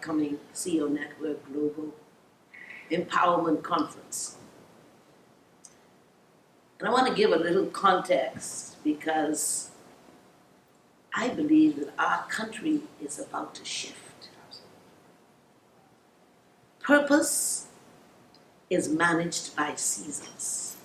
upcoming CEO Network Global Empowerment Conference. And I want to give a little context because I believe that our country is about to shift. Purpose is managed by seasons.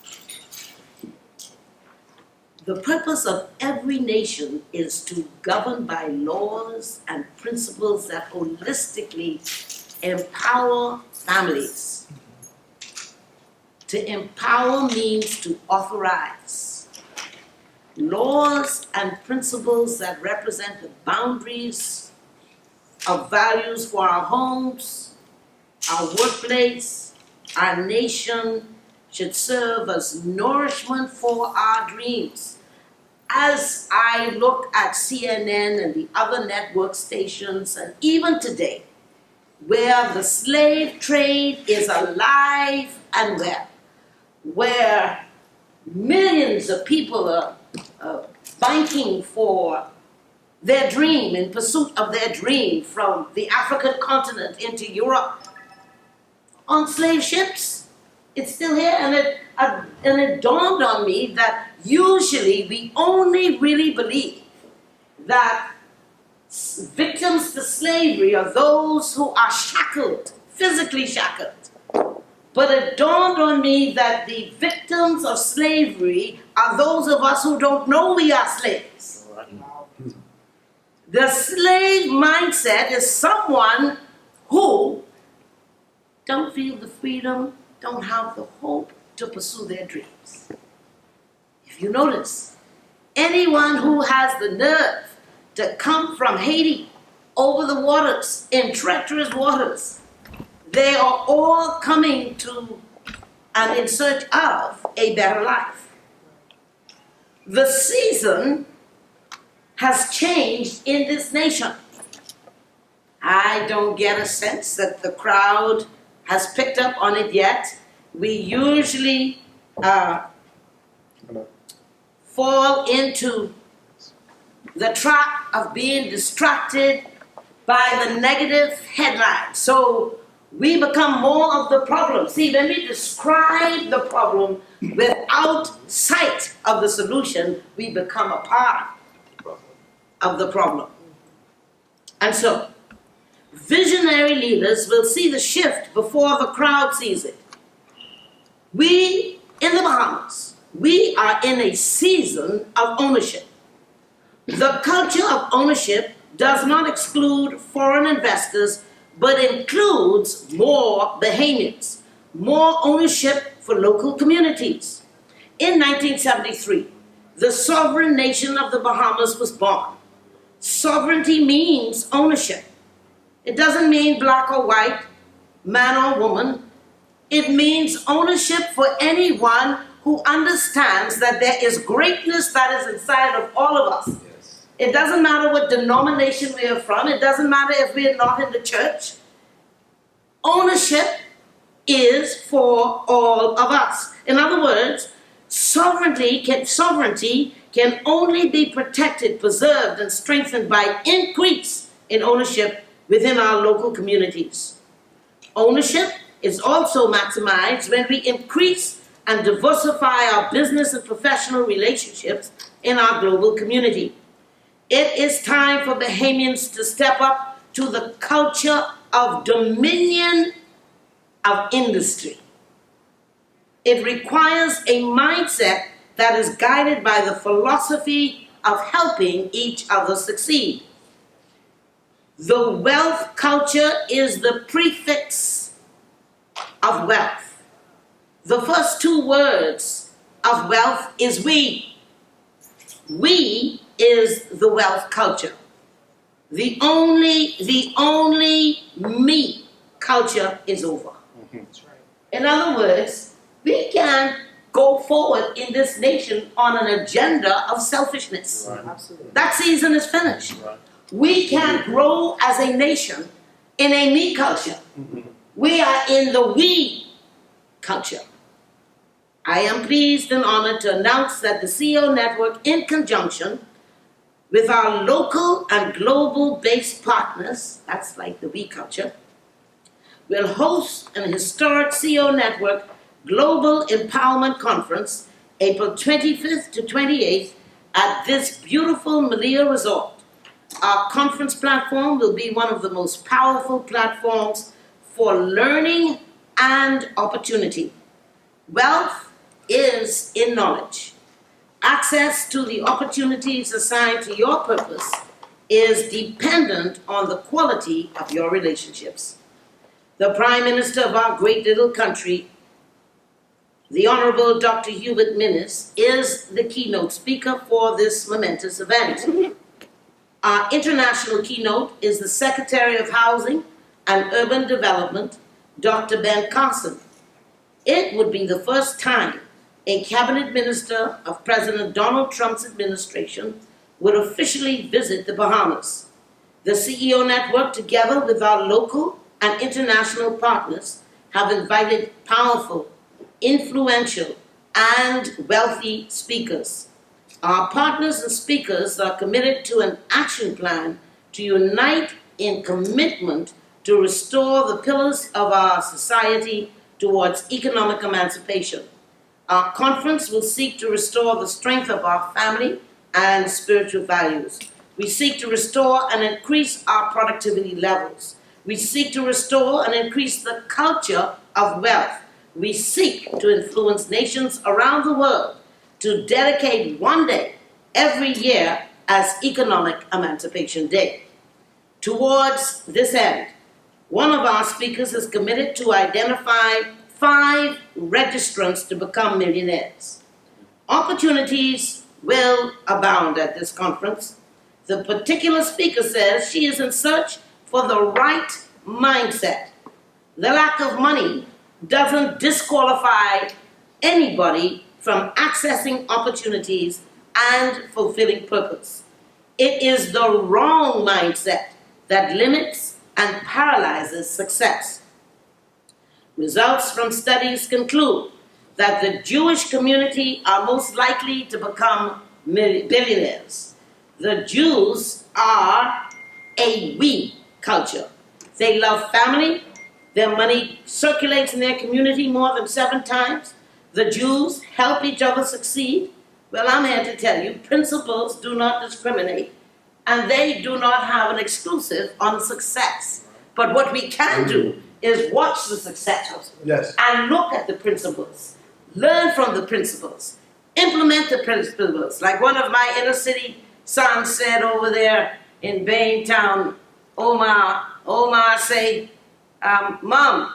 The purpose of every nation is to govern by laws and principles that holistically empower families. To empower means to authorize. Laws and principles that represent the boundaries of values for our homes, our workplace, our nation should serve as nourishment for our dreams. As I look at CNN and the other network stations, and even today, where the slave trade is alive and well, where millions of people are banking for their dream, in pursuit of their dream, from the African continent into Europe, on slave ships. It's still here, and it dawned on me that usually we only really believe that victims to slavery are those who are shackled, physically shackled. But it dawned on me that the victims of slavery are those of us who don't know we are slaves. The slave mindset is someone who don't feel the freedom, don't have the hope to pursue their dreams. If you notice, anyone who has the nerve to come from Haiti over the waters, in treacherous waters, they are all coming to and in search of a better life. The season has changed in this nation. I don't get a sense that the crowd has picked up on it yet. We usually fall into the trap of being distracted by the negative headlines. So we become more of the problem. See, when we describe the problem without sight of the solution, we become a part of the problem. And so, visionary leaders will see the shift before the crowd sees it. We, in the Bahamas, we are in a season of ownership. The culture of ownership does not exclude foreign investors, but includes more Bahamians, more ownership for local communities. In 1973, the sovereign nation of the Bahamas was born. Sovereignty means ownership. It doesn't mean black or white, man or woman. It means ownership for anyone who understands that there is greatness that is inside of all of us. Yes. It doesn't matter what denomination we are from. It doesn't matter if we are not in the church. Ownership is for all of us. In other words, sovereignty can only be protected, preserved, and strengthened by increase in ownership within our local communities. Ownership is also maximized when we increase and diversify our business and professional relationships in our global community. It is time for Bahamians to step up to the culture of dominion of industry. It requires a mindset that is guided by the philosophy of helping each other succeed. The wealth culture is the prefix of wealth. The first two words of wealth is we. We is the wealth culture. The only me culture is over. That's right. In other words, we can't go forward in this nation on an agenda of selfishness. Right. Absolutely. That season is finished. Right. We can't grow as a nation in a me culture. Mm-hmm. We are in the we culture. I am pleased and honored to announce that the CEO Network, in conjunction with our local and global-based partners, that's like the we culture, will host an historic CEO Network Global Empowerment Conference, April 25th to 28th, at this beautiful Malia Resort. Our conference platform will be one of the most powerful platforms for learning and opportunity. Wealth is in knowledge. Access to the opportunities assigned to your purpose is dependent on the quality of your relationships. The Prime Minister of our great little country, the Honorable Dr. Hubert Minnis, is the keynote speaker for this momentous event. Our international keynote is the Secretary of Housing and Urban Development, Dr. Ben Carson. It would be the first time a cabinet minister of President Donald Trump's administration would officially visit the Bahamas. The CEO Network, together with our local and international partners, have invited powerful, influential, and wealthy speakers. Our partners and speakers are committed to an action plan to unite in commitment to restore the pillars of our society towards economic emancipation. Our conference will seek to restore the strength of our family and spiritual values. We seek to restore and increase our productivity levels. We seek to restore and increase the culture of wealth. We seek to influence nations around the world to dedicate one day every year as Economic Emancipation Day. Towards this end, one of our speakers is committed to identify 5 registrants to become millionaires. Opportunities will abound at this conference. The particular speaker says she is in search for the right mindset. The lack of money doesn't disqualify anybody from accessing opportunities and fulfilling purpose. It is the wrong mindset that limits and paralyzes success. Results from studies conclude that the Jewish community are most likely to become billionaires. The Jews are a we culture. They love family. Their money circulates in their community more than 7 times. The Jews help each other succeed. Well, I'm here to tell you, principles do not discriminate, and they do not have an exclusive on success. But what we can do is watch the success and look at the principles, learn from the principles, implement the principles. Like one of my inner city sons said over there in Baintown, Omar say, Mom,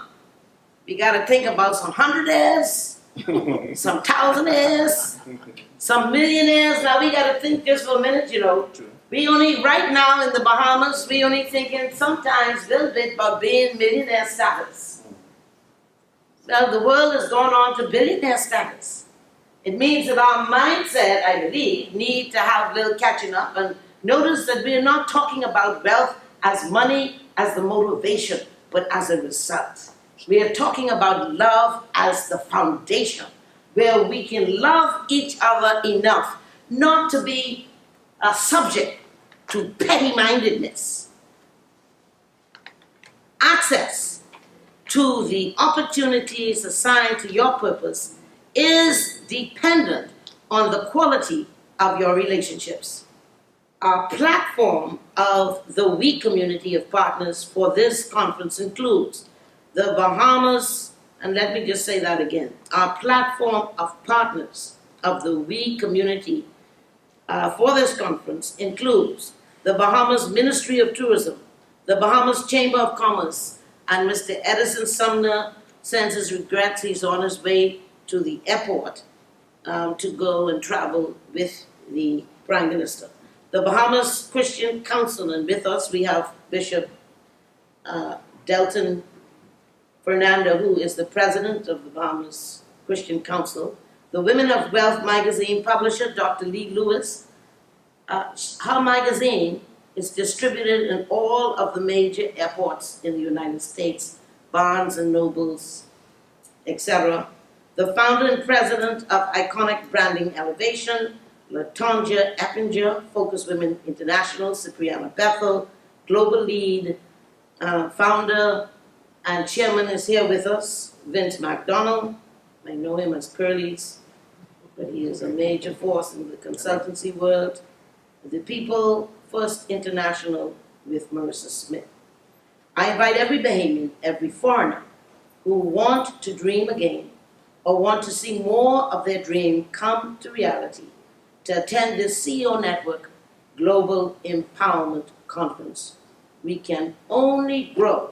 we got to think about some hundredaires, some thousandaires, some millionaires. Now we got to think just for a minute, We only, right now in the Bahamas, we only thinking sometimes a little bit about being millionaire status. Well, the world has gone on to billionaire status. It means that our mindset, I believe, need to have a little catching up, and notice that we're not talking about wealth as money as the motivation, but as a result. We are talking about love as the foundation, where we can love each other enough not to be subject to petty-mindedness. Access to the opportunities assigned to your purpose is dependent on the quality of your relationships. Our platform of the we community of partners for this conference includes the Bahamas, and let me just say that again. Our platform of partners of the we community for this conference includes the Bahamas Ministry of Tourism, the Bahamas Chamber of Commerce, and Mr. Edison Sumner sends his regrets. He's on his way to the airport to go and travel with the Prime Minister. The Bahamas Christian Council, and with us we have Bishop Delton Fernando, who is the president of the Bahamas Christian Council. The Women of Wealth magazine publisher, Dr. Lee Lewis. Her magazine is distributed in all of the major airports in the United States, Barnes and Nobles, etc. The founder and president of Iconic Branding Elevation, Latonja Eppinger, Focus Women International, Cipriana Bethel, Global Lead, founder and chairman is here with us, Vince McDonald. I know him as Curly's, but he is a major force in the consultancy world. The People First International with Marissa Smith. I invite every Bahamian, every foreigner who want to dream again or want to see more of their dream come to reality to attend this CEO Network Global Empowerment Conference. We can only grow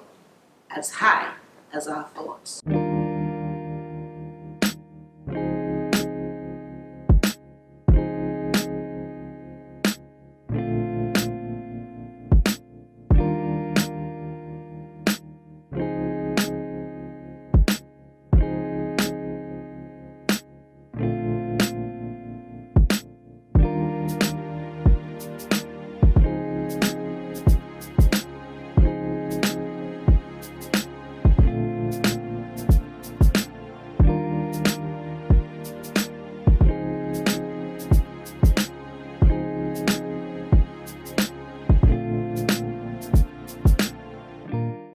as high as our thoughts.